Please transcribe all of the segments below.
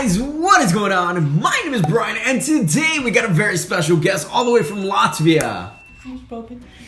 guys, what is going on? My name is Brian, and today we got a very special guest all the way from Latvia.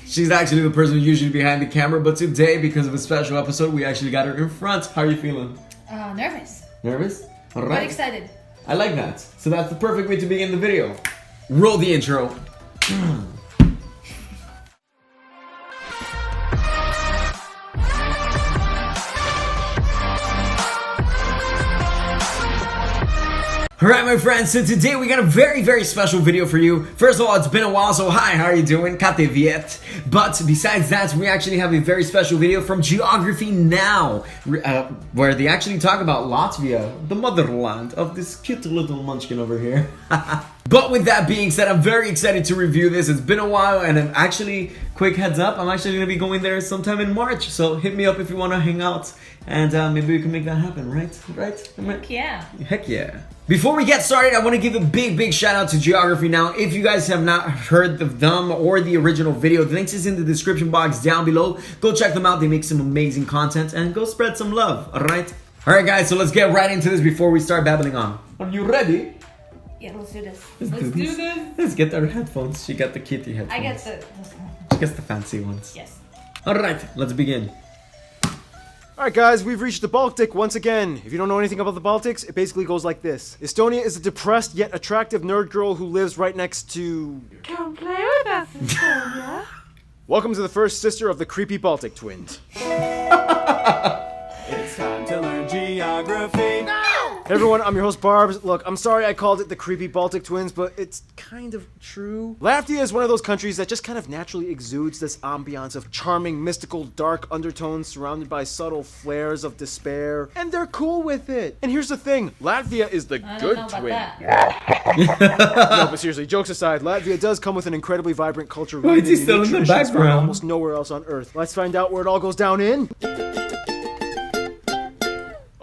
She's actually the person who's usually behind the camera, but today, because of a special episode, we actually got her in front. How are you feeling? Nervous. Nervous? All right. But excited. I like that. So that's the perfect way to begin the video. Roll the intro. Alright my friends, so today we got a very special video for you. First of all, it's been a while, so hi, how are you doing? Kate Viet. But besides that, we actually have a very special video from Geography Now, where they actually talk about Latvia, the motherland of this cute little munchkin over here. But with that being said, I'm very excited to review this. It's been a while, and I'm actually, quick heads up, I'm actually going to be going there sometime in March. So hit me up if you want to hang out, and maybe we can make that happen, right? Heck yeah. Heck yeah. Before we get started, I want to give a big shout out to Geography Now. If you guys have not heard of them or the original video, the links is in the description box down below. Go check them out. They make some amazing content, and go spread some love, alright? Alright guys, so let's get right into this before we start babbling on. Are you ready? Yeah, let's do this. Let's do this. Let's get our headphones. She got the kitty headphones. I get the... She gets the fancy ones. Yes. Alright, let's begin. Alright guys, we've reached the Baltic once again. If you don't know anything about the Baltics, it basically goes like this. Estonia is a depressed yet attractive nerd girl who lives right next to... Come play with us, Estonia. Welcome to the first sister of the creepy Baltic twins. It's time to learn geography. Hey everyone, I'm your host Barbs. Look, I'm sorry I called it the creepy Baltic twins, but it's kind of true. Latvia is one of those countries that just kind of naturally exudes this ambiance of charming, mystical, dark undertones surrounded by subtle flares of despair, and they're cool with it. And here's the thing, Latvia is the good twin. No, but seriously, jokes aside, Latvia does come with an incredibly vibrant culture rooted in still in the unique traditions found background? almost nowhere else on Earth. Let's find out where it all goes down in.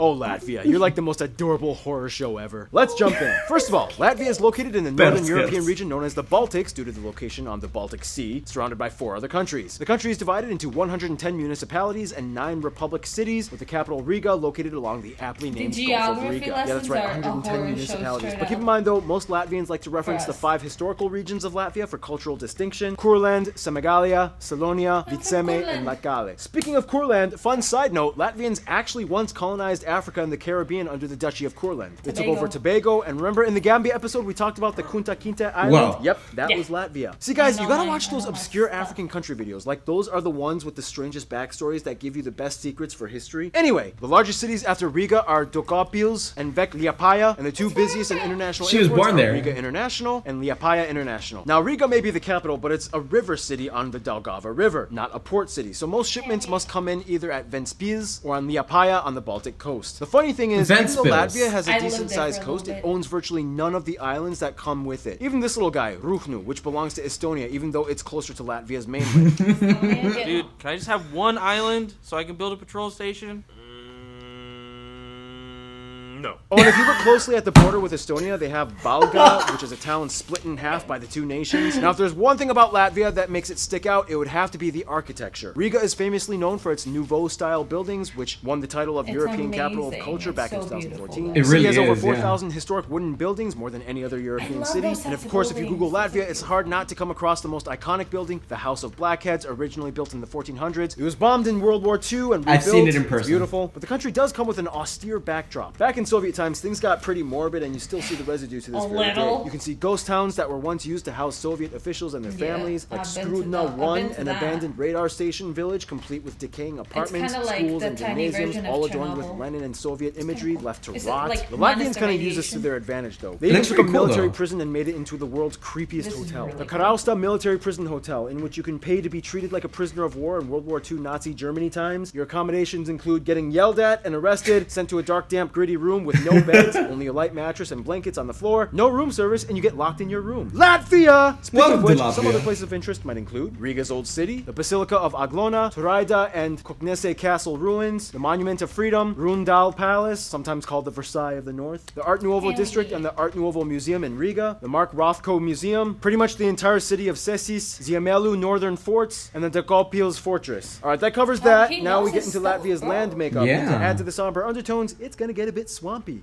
Oh, Latvia, you're like the most adorable horror show ever. Let's jump in. First of all, Latvia is located in the northern European region known as the Baltics due to the location on the Baltic Sea, surrounded by 4 other countries. The country is divided into 110 municipalities and 9 republic cities, with the capital Riga located along the aptly named Gulf of Riga. Yeah, that's right, 110 municipalities. But keep in mind though, most Latvians like to reference the 5 historical regions of Latvia for cultural distinction: Kurland, Semagalija, Salonia, Vitseme, and Latgale. Speaking of Kurland, fun side note, Latvians actually once colonized Africa and the Caribbean under the Duchy of Kurland. They took over Tobago, and remember in the Gambia episode we talked about the Kunta Kinte Island? Wow. Yep, that was Latvia. See guys, you gotta watch those obscure African country videos. Like, those are the ones with the strangest backstories that give you the best secrets for history. Anyway, the largest cities after Riga are Daugavpils and Liepāja, and the 2 busiest and international She was airports born are there. Riga International and Liepāja International. Now, Riga may be the capital, but it's a river city on the Daugava River, not a port city. So most shipments must come in either at Ventspils or on Liepāja on the Baltic coast. The funny thing is, even though Latvia has a decent sized coast, it owns virtually none of the islands that come with it. Even this little guy, Ruhnu, which belongs to Estonia, even though it's closer to Latvia's mainland. Dude, can I just have one island so I can build a patrol station? No. Oh, and if you look closely at the border with Estonia, they have Valga, which is a town split in half by the 2 nations. Now, if there's one thing about Latvia that makes it stick out, it would have to be the architecture. Riga is famously known for its Nouveau-style buildings, which won the title of European Capital of Culture back in 2014. It really has over is, 4,000 historic wooden buildings, more than any other European city. And of course, if you Google Latvia, it's hard not to come across the most iconic building, the House of Blackheads, originally built in the 1400s. It was bombed in World War II and rebuilt. I've seen it in It's person. beautiful, but the country does come with an austere backdrop. Back in Soviet times, things got pretty morbid, and you still see the residue to this very day. You can see ghost towns that were once used to house Soviet officials and their families, like Skrudna 1, an abandoned radar station village complete with decaying apartments, schools, and gymnasiums, all adorned with Lenin and Soviet imagery left to rot. The Latvians kind of use this to their advantage, though. They even took a military prison and made it into the world's creepiest hotel. The Karausta Military Prison Hotel, in which you can pay to be treated like a prisoner of war in World War II Nazi Germany times. Your accommodations include getting yelled at and arrested, sent to a dark, damp, gritty room with no beds, only a light mattress and blankets on the floor, no room service, and you get locked in your room. Latvia! Speaking of which, some other places of interest might include Riga's Old City, the Basilica of Aglona, Turaida and Koknese Castle ruins, the Monument of Freedom, Rundal Palace, sometimes called the Versailles of the North, the Art Nouveau District and the Art Nouveau Museum in Riga, the Mark Rothko Museum, pretty much the entire city of Cesis, Ziemelu Northern Forts, and the Daugavpils Fortress. Alright, that covers that. Now we get into Latvia's land makeup. And to add to the somber undertones, it's gonna get a bit swampy.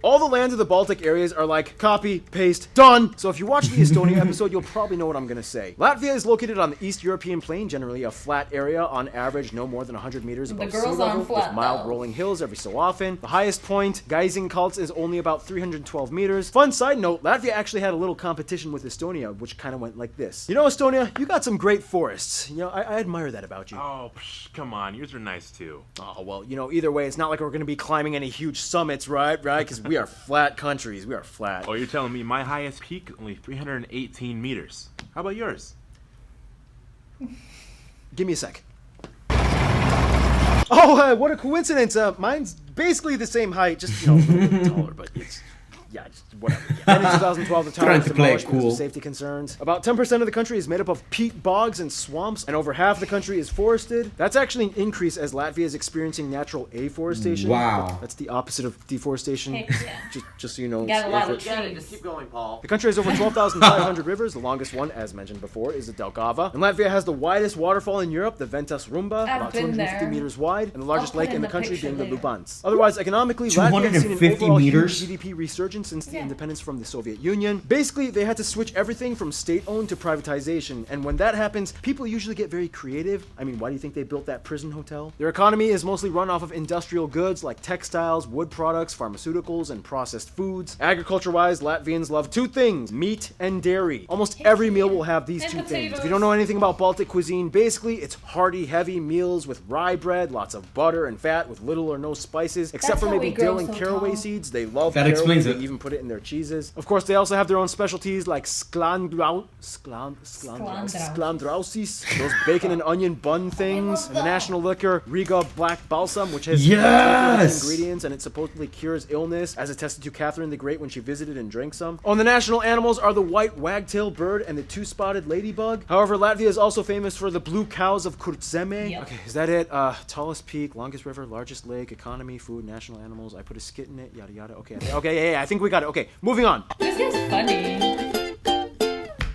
All the lands of the Baltic areas are like copy, paste, done. So if you watch the Estonia episode, you'll probably know what I'm gonna say. Latvia is located on the East European plain, generally a flat area, on average no more than 100 meters above sea girls level, aren't flat, with mild though. rolling hills every so often. The highest point, Geisenkults, is only about 312 meters. Fun side note, Latvia actually had a little competition with Estonia, which kind of went like this. You know, Estonia, you got some great forests. You know, I admire that about you. Oh, psh, come on, yours are nice too. Oh, well, you know, either way, it's not like we're going to be climbing any huge summits, right? Because we are flat countries. We are flat. Oh, you're telling me my highest peak only 318 meters. How about yours? Give me a sec. Oh, what a coincidence. Mine's basically the same height, just, you know, a little bit taller, but it's... Yeah, just whatever. And in 2012, the tower Trying was to play it demolished because cool. of safety concerns. About 10% of the country is made up of peat bogs and swamps, and over half the country is forested. That's actually an increase as Latvia is experiencing natural afforestation. Wow. That's the opposite of deforestation. Heck yeah. Just so you know. Got a lot of affor- trees. going, Paul. The country has over 12,500 rivers. The longest one, as mentioned before, is the Delgava. And Latvia has the widest waterfall in Europe, the Ventus Rumba, I've about been 250 there. meters wide, and the largest I'll put lake in in the the country picture being the later. Lubans. Otherwise, economically, Latvia has seen an 250 overall meters? huge GDP resurgence since the Yeah. independence from the Soviet Union. Basically, they had to switch everything from state-owned to privatization, and when that happens, people usually get very creative. I mean, why do you think they built that prison hotel? Their economy is mostly run off of industrial goods like textiles, wood products, pharmaceuticals, and processed foods. Agriculture-wise, Latvians love two things: meat and dairy. Almost every meal will have these And two things. If potatoes. you don't know anything about Baltic cuisine, basically, it's hearty, heavy meals with rye bread, lots of butter and fat with little or no spices, except That's for how maybe we grow dill and so caraway tall. seeds. They love That caraway. explains They it. even put it in their cheeses. Of course, they also have their own specialties like sklandrausis, those bacon and onion bun things, and the national liquor Riga Black Balsam, which has Yes! ingredients, and it supposedly cures illness, as attested to Catherine the Great when she visited and drank some. Oh, and the national animals are the white wagtail bird and the two-spotted ladybug. However, Latvia is also famous for the blue cows of Kurzeme. Yep. Okay, is that it? Tallest peak, longest river, largest lake, economy, food, national animals. I put a skit in it, yada yada. Okay, yeah, I think we got it. Okay, moving on. This is funny.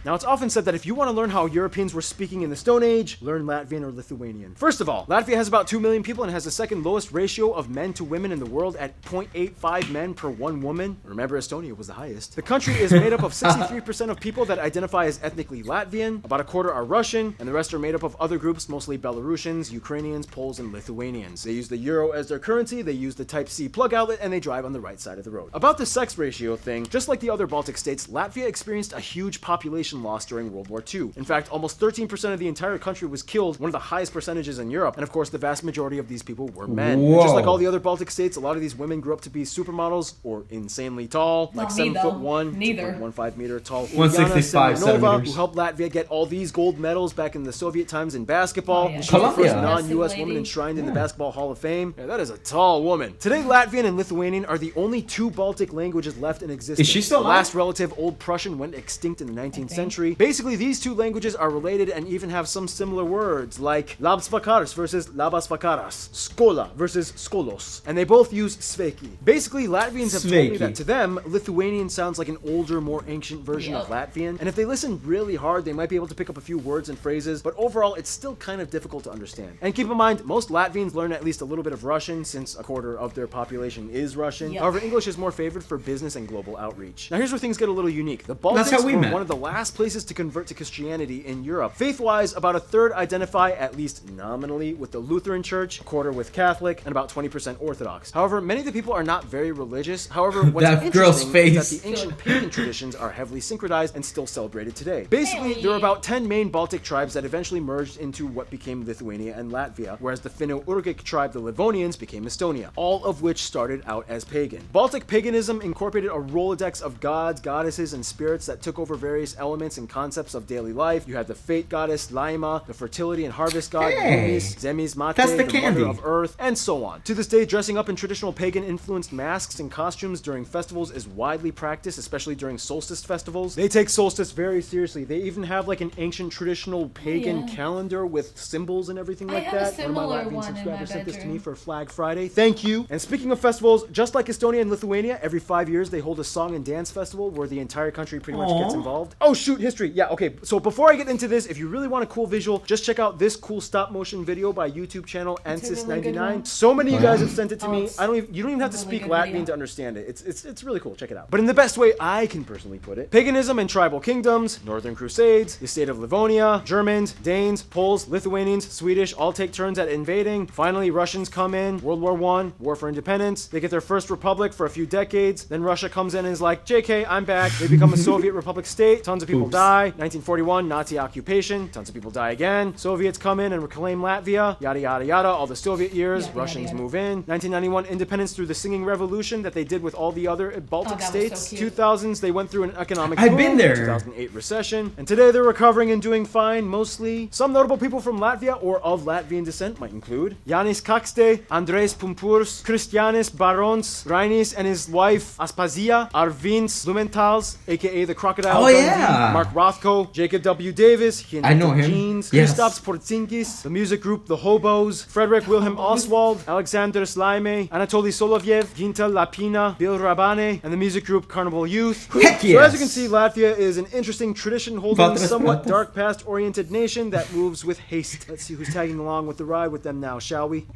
Now, it's often said that if you want to learn how Europeans were speaking in the Stone Age, learn Latvian or Lithuanian. First of all, Latvia has about 2 million people and has the second lowest ratio of men to women in the world at 0.85 men per 1 woman. Remember, Estonia was the highest. The country is made up of 63% of people that identify as ethnically Latvian, about a quarter are Russian, and the rest are made up of other groups, mostly Belarusians, Ukrainians, Poles, and Lithuanians. They use the euro as their currency, they use the Type-C plug outlet, and they drive on the right side of the road. About the sex ratio thing, just like the other Baltic states, Latvia experienced a huge population loss during World War II. In fact, almost 13% of the entire country was killed, one of the highest percentages in Europe, and of course the vast majority of these people were men. And just like all the other Baltic states, a lot of these women grew up to be supermodels or insanely tall, like Not me, 7'1", Neither. 2.15 meter tall. 165 Ulyana Semyonova, centimeters. who helped Latvia get all these gold medals back in the Soviet times in basketball. Oh, yeah. And she's the first Columbia. non-US Lady. woman enshrined in the Basketball Hall of Fame. Yeah, that is a tall woman. Today, Latvian and Lithuanian are the only two Baltic languages left in existence. Is she still The alive? last relative, Old Prussian, went extinct in the 19th century. Basically, these two languages are related and even have some similar words, like labsvakaras versus labasvakaras, skola versus skolos, and they both use sveki. Basically, Latvians have told me Sveki. that to them, Lithuanian sounds like an older, more ancient version of Latvian, and if they listen really hard, they might be able to pick up a few words and phrases, but overall, it's still kind of difficult to understand. And keep in mind, most Latvians learn at least a little bit of Russian, since a quarter of their population is Russian. Yep. However, English is more favored for business and global outreach. Now, here's where things get a little unique. The Baltics That's how we were met. one of the last places to convert to Christianity in Europe. Faith-wise, about a third identify, at least nominally, with the Lutheran Church, a quarter with Catholic, and about 20% Orthodox. However, many of the people are not very religious. However, what's That girl's interesting face. is that the ancient pagan traditions are heavily synchronized and still celebrated today. Basically, there were about 10 main Baltic tribes that eventually merged into what became Lithuania and Latvia, whereas the Finno-Ugric tribe, the Livonians, became Estonia, all of which started out as pagan. Baltic paganism incorporated a Rolodex of gods, goddesses, and spirits that took over various elements and concepts of daily life. You had the fate goddess, Laima, the fertility and harvest god, Hey, Demis, Zemis Mate, that's the the candy. mother of earth, and so on. To this day, dressing up in traditional pagan-influenced masks and costumes during festivals is widely practiced, especially during solstice festivals. They take solstice very seriously. They even have like an ancient traditional pagan Yeah. calendar with symbols and everything I like have a that. One of my similar Latvian one in my subscribers sent this to me bedroom. for Flag Friday. Thank you. And speaking of festivals, just like Estonia and Lithuania, every 5 years they hold a song and dance festival where the entire country pretty much gets Aw. involved. Oh shoot! shoot, history. Yeah, okay. So before I get into this, if you really want a cool visual, just check out this cool stop motion video by YouTube channel Ansis99. So many of you guys have sent it to me. You don't even have to speak Latvian to understand it. It's really cool. Check it out. But in the best way I can personally put it, paganism and tribal kingdoms, Northern Crusades, the state of Livonia, Germans, Danes, Poles, Lithuanians, Swedish all take turns at invading. Finally, Russians come in. World War I, War for Independence. They get their first republic for a few decades. Then Russia comes in and is like, JK, I'm back. They become a Soviet republic state. Tons of people die. 1941, Nazi occupation. Tons of people die again. Soviets come in and reclaim Latvia. Yada, yada, yada. All the Soviet years. Russians move in. 1991, independence through the singing revolution that they did with all the other Baltic states. 2000s, they went through an economic boom. I've been there. 2008 recession. And today they're recovering and doing fine, mostly. Some notable people from Latvia or of Latvian descent might include Yanis Kakste, Andrejs Pumpurs, Christianis Barons, Rainis and his wife Aspazia, Arvins Lumentals, aka the Crocodile Dundee, Mark Rothko, Jacob W. Davis, I know him. Jeans, Yes. Kristaps Porzinkis, the music group The Hobos, Frederick Wilhelm Oswald, Alexander Slaime, Anatoly Solovyev, Ginta Lapina, Bill Rabane, and the music group Carnival Youth. Heck So yes. as you can see, Latvia is an interesting tradition-holding, somewhat dark past-oriented nation that moves with haste. Let's see who's tagging along with the ride with them now, shall we?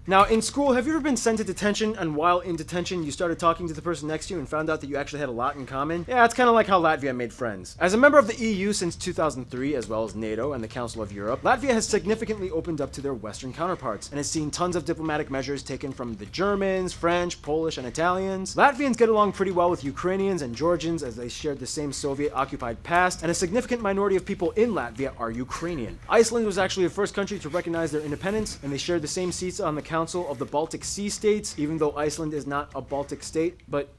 Now, in school, have you ever been sent to detention and while in detention you started talking to the person next to you and found out that you actually had a lot in common? Yeah, it's kind of like how Latvia made friends. As a member of the EU since 2003, as well as NATO and the Council of Europe, Latvia has significantly opened up to their Western counterparts and has seen tons of diplomatic measures taken from the Germans, French, Polish, and Italians. Latvians get along pretty well with Ukrainians and Georgians as they shared the same Soviet-occupied past, and a significant minority of people in Latvia are Ukrainian. Iceland was actually the first country to recognize their independence, and they shared the same seats on the Council of the Baltic Sea States, even though Iceland is not a Baltic state, but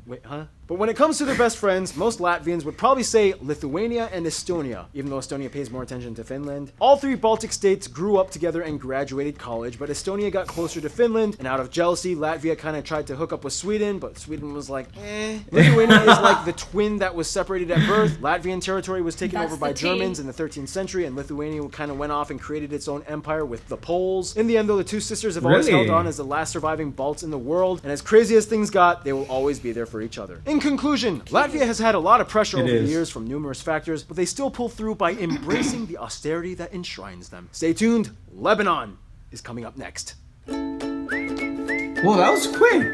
wait, huh? But when it comes to their best friends, most Latvians would probably say Lithuania and Estonia, even though Estonia pays more attention to Finland. All three Baltic states grew up together and graduated college, but Estonia got closer to Finland, and out of jealousy, Latvia kind of tried to hook up with Sweden, but Sweden was like, eh. Lithuania is like the twin that was separated at birth. Latvian territory was taken over by Germans in the 13th century, and Lithuania kind of went off and created its own empire with the Poles. In the end, though, the two sisters have always held on as the last surviving Balts in the world, and as crazy as things got, they will always be there for each other. In conclusion, Latvia has had a lot of pressure over the years from numerous factors, but they still pull through by embracing the austerity that enshrines them. Stay tuned, Lebanon is coming up next. Well, that was quick.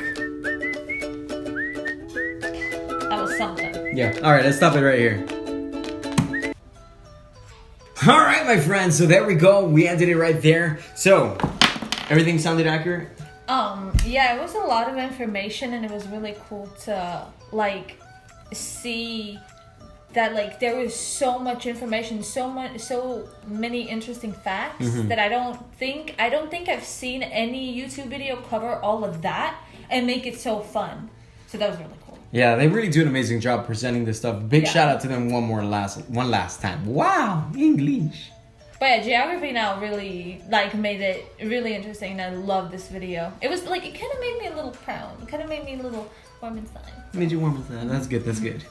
That was something. Yeah. All right, let's stop it right here. All right, my friends. So there we go. We ended it right there. So everything sounded accurate? Yeah, it was a lot of information, and it was really cool to like see that like there was so much information, so many interesting facts that I don't think I've seen any YouTube video cover all of that and make it so fun. So that was really cool. Yeah, they really do an amazing job presenting this stuff. Big shout out to them one last time. Wow, English. But yeah, geography now really like made it really interesting, and I love this video. It was like, it kind of made me a little proud. It kind of made me a little warm inside. Made you warm inside. That's good. That's good.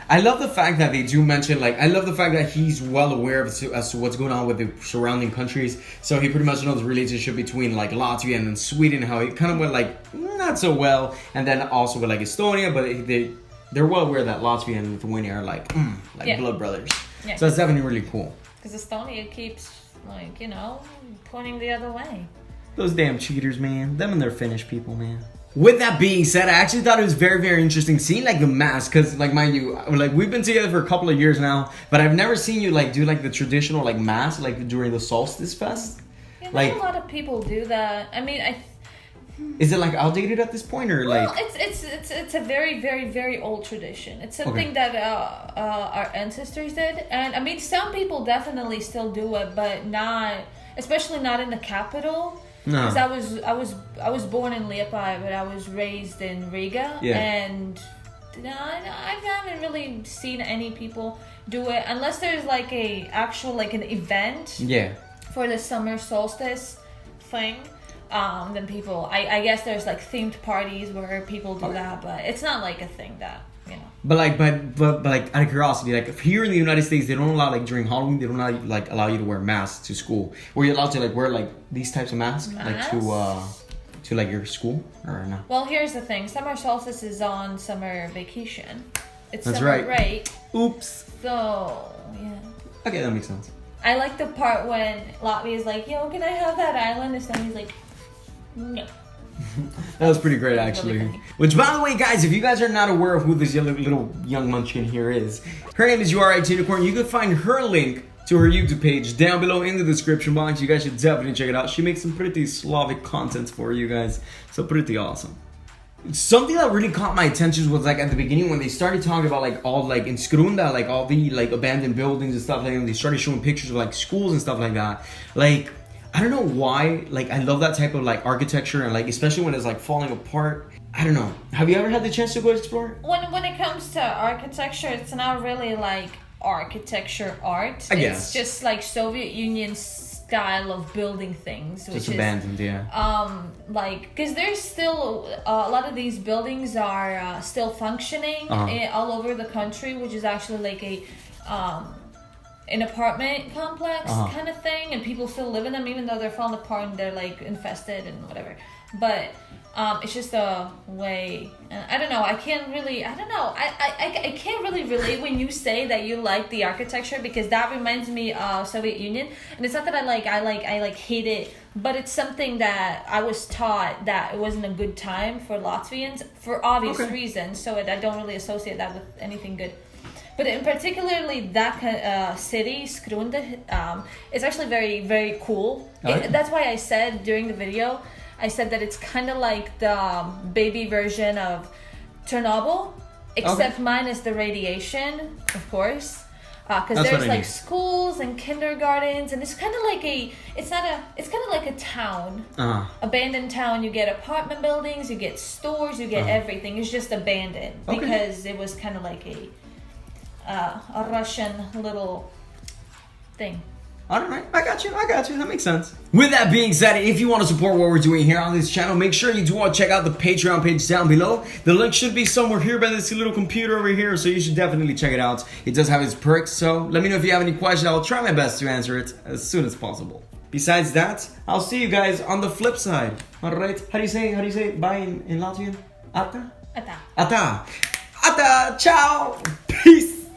I love the fact that they do mention, like, I love the fact that he's well aware as to what's going on with the surrounding countries. So he pretty much knows the relationship between like Latvia and then Sweden, how it kind of went like not so well, and then also with like Estonia, but they're well aware that Latvia and Lithuania are like blood brothers. Yeah. So that's definitely really cool. Because Estonia keeps, like, you know, pointing the other way. Those damn cheaters, man. Them and their Finnish people, man. With that being said, I actually thought it was very, very interesting seeing, like, the mask. Because, like, mind you, like, we've been together for a couple of years now. But I've never seen you, like, do, like, the traditional, like, mask, like, during the Solstice Fest. Yeah, like, a lot of people do that. I mean, is it, like, outdated at this point, or, like... Well, it's a very, very, very old tradition. It's something that our ancestors did. And, I mean, some people definitely still do it, but not... Especially not in the capital. No. Because I was born in Liepāja, but I was raised in Riga. Yeah. And I haven't really seen any people do it. Unless there's, like, an event. Yeah. For the summer solstice thing. Then people, I guess there's like themed parties where people do that, but it's not like a thing that, you know. But like out of curiosity, like here in the United States, they don't allow, like, during Halloween, they don't allow you to wear masks to school. Were you allowed to, like, wear, like, these types of masks? Like to like your school or not? Well, here's the thing. Summer solstice is on summer vacation. It's That's summer right. break. Oops. So yeah. Okay, that makes sense. I like the part when Latvia is like, "Yo, can I have that island?" And somebody's like, "No." That was pretty great, Really actually. funny. Which, by the way, guys, if you guys are not aware of who this little young munchkin here is, her name is URIT Unicorn. You can find her link to her YouTube page down below in the description box. You guys should definitely check it out. She makes some pretty Slavic content for you guys, so pretty awesome. Something that really caught my attention was like at the beginning when they started talking about like all like in Skrunda, like all the like abandoned buildings and stuff like that. And they started showing pictures of like schools and stuff like that. Like I don't know why, like I love that type of like architecture and like especially when it's like falling apart. I don't know. Have you ever had the chance to go explore? When it comes to architecture, it's not really like architecture art. I guess. It's just like Soviet Union style of building things, which Just is abandoned, yeah. like because there's still a lot of these buildings are still functioning all over the country, which is actually like a an apartment complex kind of thing, and people still live in them even though they're falling apart and they're like infested and whatever. But it's just a way. I don't know. I can't really. I don't know. I can't really relate when you say that you like the architecture because that reminds me of Soviet Union. And it's not that I hate it, but it's something that I was taught that it wasn't a good time for Latvians for obvious reasons. So I don't really associate that with anything good. But in particularly that city, Skrunda, it's actually very, very cool. That's why I said during the video, I said that it's kind of like the baby version of Chernobyl, except minus the radiation, of course. Because there's like schools and kindergartens, and it's kind of like it's kind of like a town, abandoned town. You get apartment buildings, you get stores, you get everything. It's just abandoned because it was kind of like a Russian little thing. Alright, I got you, that makes sense. With that being said, if you want to support what we're doing here on this channel, make sure you do want to check out the Patreon page down below. The link should be somewhere here by this little computer over here, so you should definitely check it out. It does have its perks, so let me know if you have any questions. I'll try my best to answer it as soon as possible. Besides that, I'll see you guys on the flip side. Alright, how do you say bye in Latvian? Ata? Ata. Ata. Ata, ciao, peace.